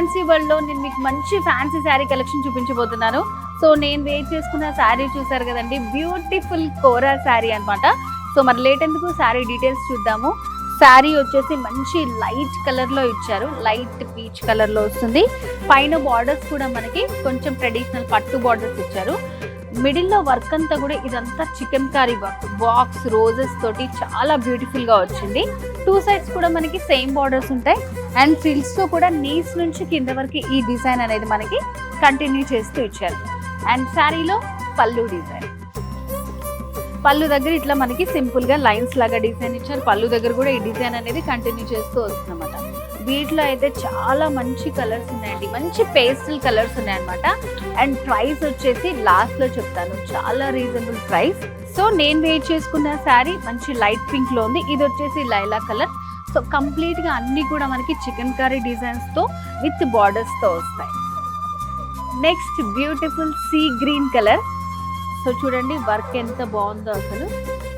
Fancy world లో నేను మీకు మంచి ఫ్యాన్సీ శారీ కలెక్షన్ చూపించబోతున్నాను. సో నేను వేర్ చేసుకున్న శారీ చూసారు కదండి, బ్యూటిఫుల్ కోరా శారీ అన్నమాట. సో మరి లేట్ ఎందుకు, శారీ డీటెయిల్స్ చూద్దాము. శారీ వచ్చేసి మంచి లైట్ కలర్ లో ఇచ్చారు, లైట్ పీచ్ కలర్ లో వస్తుంది. పైన బార్డర్స్ కూడా మనకి కొంచెం ట్రెడిషనల్ పట్టు బార్డర్స్ ఇచ్చారు. మిడిల్ లో వర్క్ అంతా కూడా ఇదంతా chikankari work, box roses తోటి చాలా బ్యూటిఫుల్ గా వచ్చింది. టూ సైడ్స్ కూడా మనకి సేమ్ బార్డర్స్ ఉంటాయి. అండ్ ఫ్రిల్స్ తో కూడా నీస్ నుంచి కింద వరకు ఈ డిజైన్ అనేది మనకి కంటిన్యూ చేస్తూ ఇచ్చారు. అండ్ శారీలో పళ్ళు డిజైన్, పళ్ళు దగ్గర ఇట్లా మనకి సింపుల్ గా లైన్స్ లాగా డిజైన్ ఇచ్చారు. పళ్ళు దగ్గర కూడా ఈ డిజైన్ అనేది కంటిన్యూ చేస్తూ వస్తుందన్నమాట. వీటిలో అయితే చాలా మంచి కలర్స్ ఉన్నాయండి, మంచి పేస్టల్ కలర్స్ ఉన్నాయన్నమాట. అండ్ ప్రైస్ వచ్చేసి లాస్ట్ లో చెప్తాను, చాలా రీజనబుల్ ప్రైస్. సో నేను వెయిట్ చేసుకున్న శారీ మంచి లైట్ పింక్ లో ఉంది. ఇది వచ్చేసి లైలా కలర్. సో కంప్లీట్ గా అన్ని కూడా మనకి చికెన్ కర్రీ డిజైన్స్ తో విత్ బార్డర్స్ తో వస్తాయి. Next beautiful sea green colour. So చూడండి వర్క్ ఎంత బాగుందో అసలు.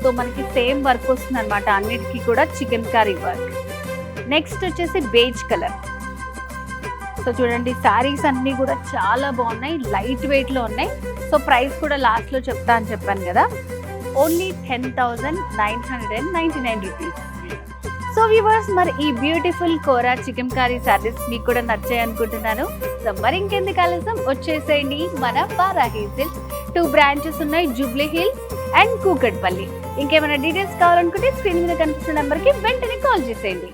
సో మనకి సేమ్ వర్క్ వస్తుంది అనమాట, అన్నిటికీ కూడా చికెన్ కర్రీ వర్క్. నెక్స్ట్ వచ్చేసి బేజ్ కలర్. సో చూడండి శారీస్ అన్ని కూడా చాలా బాగున్నాయి, లైట్ వెయిట్ లో ఉన్నాయి. సో ప్రైస్ కూడా లాస్ట్ లో చెప్తా అని చెప్పాను కదా, ఓన్లీ 10,999 రూపీస్. సో వ్యూవర్స్, మరి ఈ బ్యూటిఫుల్ కోరా చికెన్ కర్రీ శారీస్ మీకు కూడా నచ్చాయి అనుకుంటున్నాను. సో మరి ఇంకెందుకు ఆలస్యం, వచ్చేసేయండి మన వారాహి సిల్క్స్. 2 బ్రాంచెస్ ఉన్నాయి, జూబ్లీ హిల్స్ అండ్ కూకట్పల్లి. ఇంకేమైనా డీటెయిల్స్ కావాలనుకుంటే స్క్రీన్ మీద కనిపిస్తున్న నెంబర్కి వెంటనే కాల్ చేసేయండి.